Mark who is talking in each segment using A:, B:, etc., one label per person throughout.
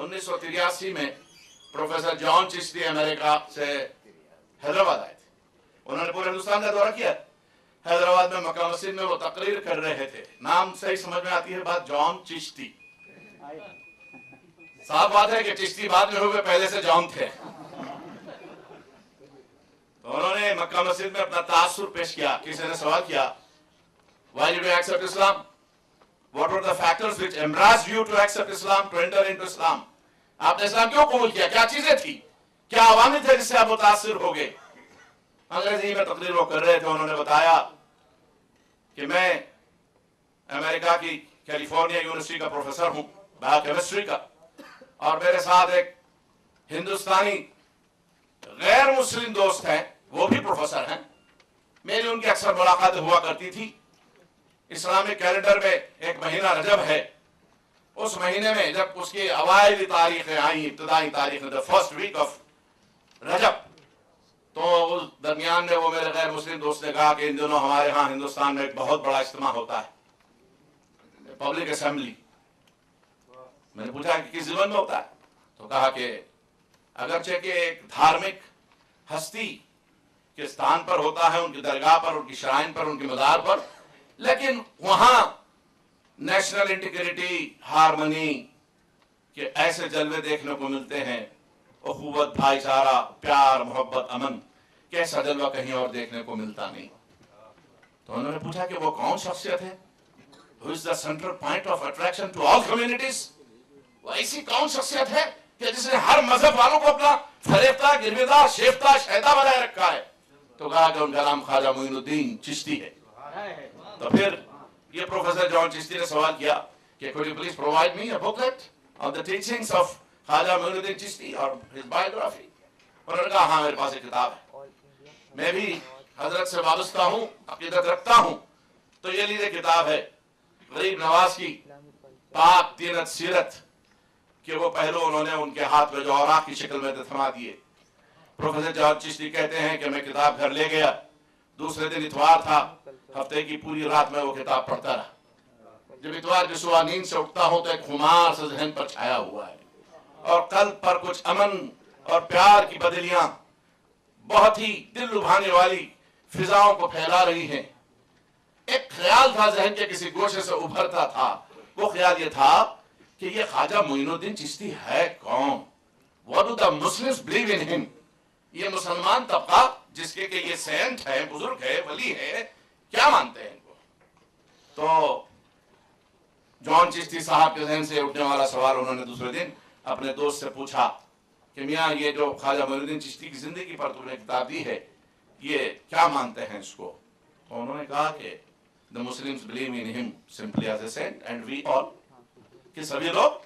A: 1983 में professor John Chishti America से हैदराबाद आए थे। उन्होंने पूरे हिंदुस्तान का दौरा किया। हैदराबाद में मक्का मस्जिद में वो तकरीर कर रहे थे। नाम से ही समझ में आती है बात, जॉन चिश्ती। साफ बात है कि चिश्ती बाद में हुए, पहले से जॉन थे। तो उन्होंने मक्का मस्जिद में अपना तासुर पेश किया। किसी ने सवाल किया, why did you accept Islam? What were the factors which embraced you to accept Islam, to enter into Islam? आपने इस्लाम क्यों कबूल किया? क्या चीजें थी, क्या अवामिल थे जिससे आप मुतासिर हो गए? अंग्रेजी में तकरीर वो कर रहे थे। उन्होंने बताया कि मैं अमेरिका की कैलिफोर्निया यूनिवर्सिटी का प्रोफेसर हूं, बायोकेमिस्ट्री का, और मेरे साथ एक हिंदुस्तानी गैर मुस्लिम दोस्त हैं, वो भी प्रोफेसर हैं। मेरी उनकी अक्सर मुलाकात हुआ करती थी। इस्लामिक कैलेंडर में एक महीना रजब है। उस महीने में जब उसकी अवाइली तारीखें आई, इब्तदाई तारीखें, द फर्स्ट वीक ऑफ रजब, तो उस दरमियान में वो मेरे गैर मुस्लिम दोस्त ने कहा कि इन दिनों हमारे यहाँ हिंदुस्तान में एक बहुत बड़ा इज्तिमा होता है, पब्लिक असेंबली। मैंने पूछा कि किस जीवन में होता है? तो कहा कि अगरचे कि एक धार्मिक हस्ती के स्थान पर होता है, उनकी दरगाह पर, उनकी श्राइन पर, उनकी मज़ार पर, लेकिन वहां नेशनल इंटीग्रिटी, हार्मनी के ऐसे जलवे देखने को मिलते हैं, उखुवत, भाईचारा, प्यार, मोहब्बत, अमन, कैसा जलवा कहीं और देखने को मिलता नहीं। तो उन्होंने पूछा कि वो कौन शख्सियत है, who is the central point of attraction to all communities? वो ऐसी कौन शख्सियत है कि जिसने हर मजहब वालों को अपना फरेफ्ता, गिरवेदार, शेफ्ता, शहदा बनाए रखा है? तो कहा कि उनका नाम ख्वाजा मोइनुद्दीन चिश्ती है। तो फिर ये प्रोफेसर जॉन चिश्ती ने सवाल किया कि could you please provide me a booklet on the teachings of Khwaja Moinuddin Chishti और his biography? उन्होंने कहा हाँ, मेरे पास एक किताब है, मैं भी हजरत से वाबस्ता हूँ, अकीदत रखता हूँ। तो ये लीजिए किताब है गरीब नवाज की पाक तीनत सीरत के वो पहलू उन्होंने उनके हाथ में जो औराक की शक्ल में थमा दिए। प्रोफेसर जॉन चिश्ती कहते हैं कि मैं किताब घर ले गया, दूसरे दिन इतवार था, हफ्ते की पूरी रात में वो किताब पढ़ता रहा। जब इतवार की सुबह नींद से उठता हूं तो एक खुमार से जहन पर छाया हुआ है और कल पर कुछ अमन और प्यार की बदलियां बहुत ही दिल लुभाने वाली फिजाओं को फैला रही हैं। एक ख्याल था जहन के किसी गोशे से उभरता था, वो ख्याल ये था कि ये ख्वाजा मोइनुद्दीन चिश्ती है कौन? What do the Muslims believe in him? ये मुसलमान तबका जिसके के ये सेंट है, बुजुर्ग है, वली है, क्या मानते हैं इनको? तो जॉन चिश्ती साहब के जहन से उठने वाला सवाल उन्होंने दूसरे दिन अपने दोस्त से पूछा कि मियाँ ये जो ख्वाजा मोइनुद्दीन चिश्ती की जिंदगी पर तुमने किताब दी है, ये क्या मानते हैं इसको? तो उन्होंने कहा कि the Muslims believe in him simply as a saint and we all, कि सभी लोग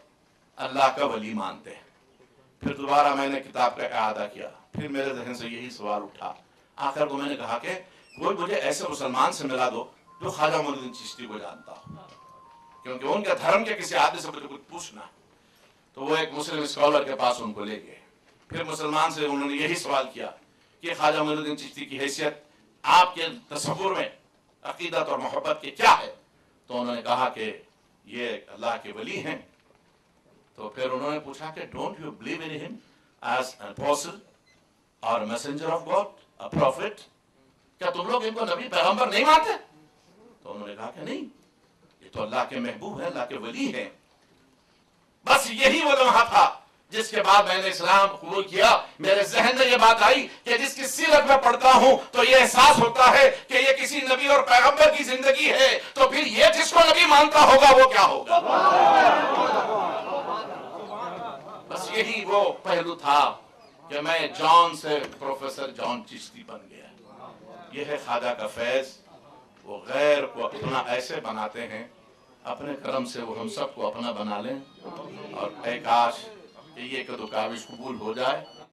A: अल्लाह का वली मानते हैं। फिर दोबारा मैंने किताब का इआदा किया, फिर मेरे जहन से यही सवाल उठा। आखिर को मैंने कहा कि कोई मुझे ऐसे मुसलमान से मिला दो जो ख्वाजा मोइनुद्दीन चिश्ती को जानता हो, क्योंकि उनके धर्म के किसी आदमी से मुझे कुछ पूछना। तो वो एक मुस्लिम स्कॉलर के पास उनको ले गए। फिर मुसलमान से उन्होंने यही सवाल किया कि ख्वाजा मोइनुद्दीन चिश्ती की हैसियत आपके तस्वुर में अकीदत और मोहब्बत की क्या है? तो उन्होंने कहा कि ये अल्लाह के वली हैं। तो फिर उन्होंने पूछा कि don't you believe in him as an apostle और messenger of God, a prophet? क्या तुम लोग इनको नबी पैगंबर नहीं मानते? तो उन्होंने कहा कि नहीं, ये तो अल्लाह के महबूब है, अल्लाह के वली हैं। बस यही वो लम्हा था जिसके बाद मैंने इस्लाम कबूल किया। मेरे जहन में ये बात आई कि जिसकी सीरत में पढ़ता हूं तो ये एहसास होता है कि ये किसी नबी और पैगंबर की जिंदगी है, तो फिर ये जिसको नबी मानता होगा वो क्या होगा? बस यही वो पहलू था कि मैं जॉन से प्रोफेसर जॉन चिश्ती बन गया। ये है ख्वाजा का फैज। वो गैर को अपना ऐसे बनाते हैं, अपने करम से वो हम सबको अपना बना लें, और काश कि ये कदो काबिज कबूल हो जाए।